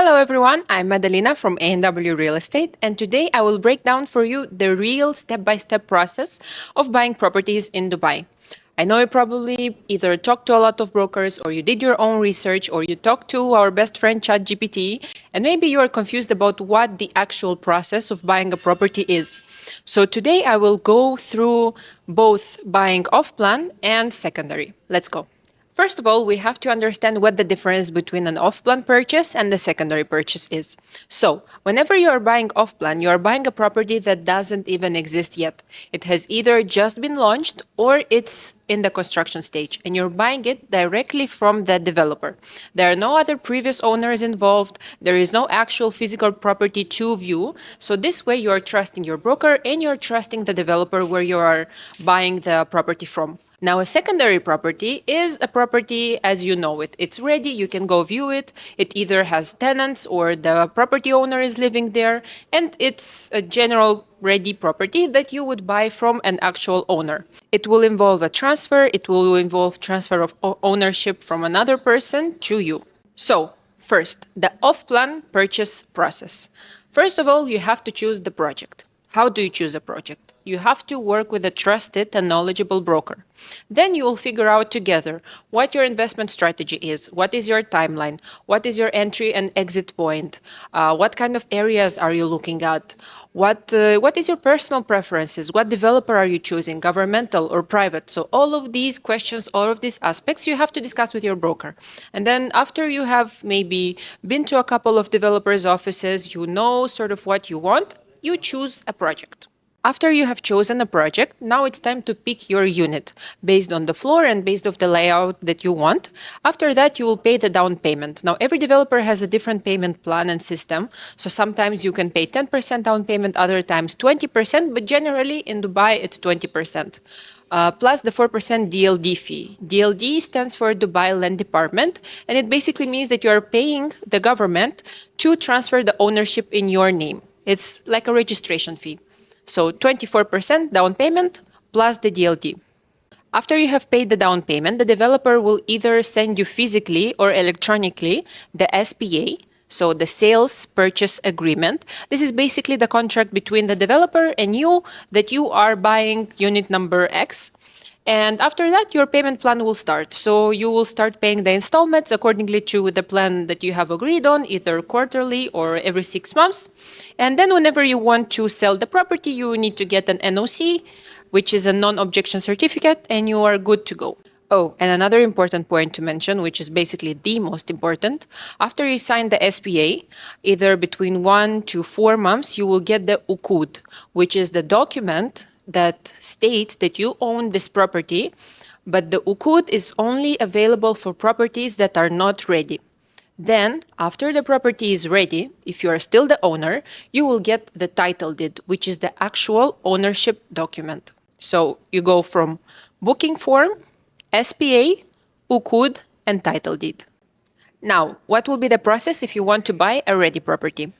Hello everyone, I'm Madalina from ANW Real Estate, and today I will break down for you the real step-by-step process of buying properties in Dubai. I know you probably either talked to a lot of brokers, or you did your own research, or you talked to our best friend ChatGPT, and maybe you are confused about what the actual process of buying a property is. So today I will go through both buying off-plan and secondary. Let's go. First of all, we have to understand what the difference between an off-plan purchase and the secondary purchase is. So, whenever you are buying off-plan, you are buying a property that doesn't even exist yet. It has either just been launched or it's in the construction stage, and you're buying it directly from the developer. There are no other previous owners involved. There is no actual physical property to view. So this way you are trusting your broker and you're trusting the developer where you are buying the property from. Now, a secondary property is a property as you know it. It's ready, you can go view it. It either has tenants or the property owner is living there, and it's a general ready property that you would buy from an actual owner. It will involve a transfer, it will involve transfer of ownership from another person to you. So, first, the off-plan purchase process. First of all, you have to choose the project. How do you choose a project? You have to work with a trusted and knowledgeable broker. Then you will figure out together what your investment strategy is, what is your timeline, what is your entry and exit point, what kind of areas are you looking at, what is your personal preferences, what developer are you choosing, governmental or private. So all of these questions, all of these aspects you have to discuss with your broker. And then after you have maybe been to a couple of developers' offices, you know sort of what you want, you choose a project. After you have chosen a project, now it's time to pick your unit based on the floor and based on the layout that you want. After that, you will pay the down payment. Now, every developer has a different payment plan and system. So sometimes you can pay 10% down payment, other times 20%, but generally in Dubai, it's 20%. Plus the 4% DLD fee. DLD stands for Dubai Land Department, and it basically means that you are paying the government to transfer the ownership in your name. It's like a registration fee. So 24% down payment plus the DLT. After you have paid the down payment, the developer will either send you physically or electronically the SPA, so the sales purchase agreement. This is basically the contract between the developer and you that you are buying unit number X. And after that, your payment plan will start. So you will start paying the installments accordingly to the plan that you have agreed on, either quarterly or every 6 months. And then whenever you want to sell the property, you need to get an NOC, which is a non-objection certificate, and you are good to go. Oh, and another important point to mention, which is basically the most important, after you sign the SPA, either between 1 to 4 months, you will get the ukud, which is the document that states that you own this property, but the ukud is only available for properties that are not ready. Then, after the property is ready, if you are still the owner, you will get the title deed, which is the actual ownership document. So you go from booking form, SPA, ukud, and title deed. Now, what will be the process if you want to buy a ready property?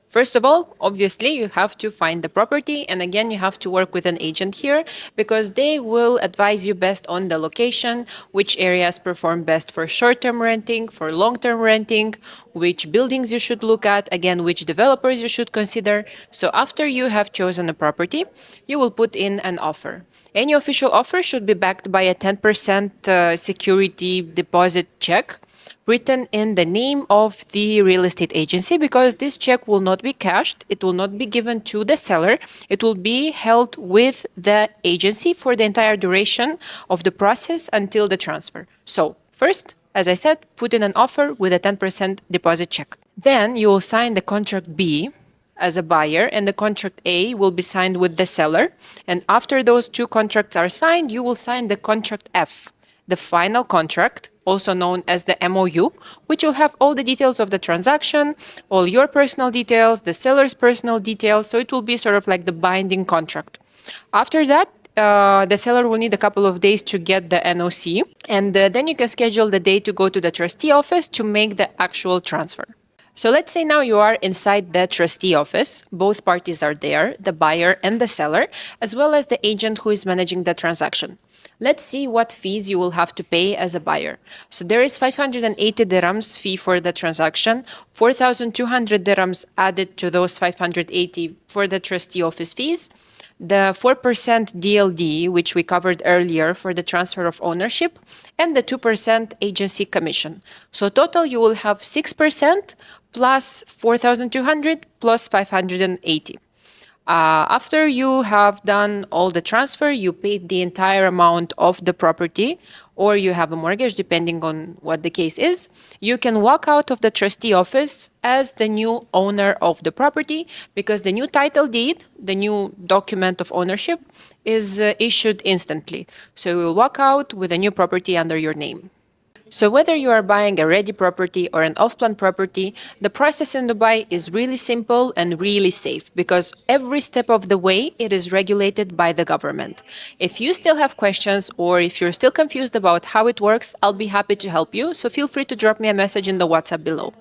First of all, obviously, you have to find the property, and again, you have to work with an agent here because they will advise you best on the location, which areas perform best for short-term renting, for long-term renting, which buildings you should look at, again, which developers you should consider. So after you have chosen a property, you will put in an offer. Any official offer should be backed by a 10% security deposit check written in the name of the real estate agency, because this check will not be cashed, it will not be given to the seller, it will be held with the agency for the entire duration of the process until the transfer. So first, as I said, put in an offer with a 10% deposit check. Then you will sign the contract B as a buyer, and the contract A will be signed with the seller. And after those two contracts are signed, you will sign the contract F, the final contract, also known as the MOU, which will have all the details of the transaction, all your personal details, the seller's personal details, so it will be sort of like the binding contract. After that, the seller will need a couple of days to get the NOC, and then you can schedule the day to go to the trustee office to make the actual transfer. So let's say now you are inside the trustee office. Both parties are there, the buyer and the seller, as well as the agent who is managing the transaction. Let's see what fees you will have to pay as a buyer. So there is 580 dirhams fee for the transaction, 4,200 dirhams added to those 580 for the trustee office fees, the 4% DLD, which we covered earlier for the transfer of ownership, and the 2% agency commission. So total you will have 6% plus 4,200 plus 580. After you have done all the transfer, you paid the entire amount of the property, or you have a mortgage, depending on what the case is, you can walk out of the trustee office as the new owner of the property, because the new title deed, the new document of ownership, is issued instantly. So you will walk out with a new property under your name. So whether you are buying a ready property or an off-plan property, the process in Dubai is really simple and really safe, because every step of the way it is regulated by the government. If you still have questions, or if you're still confused about how it works, I'll be happy to help you. So feel free to drop me a message in the WhatsApp below.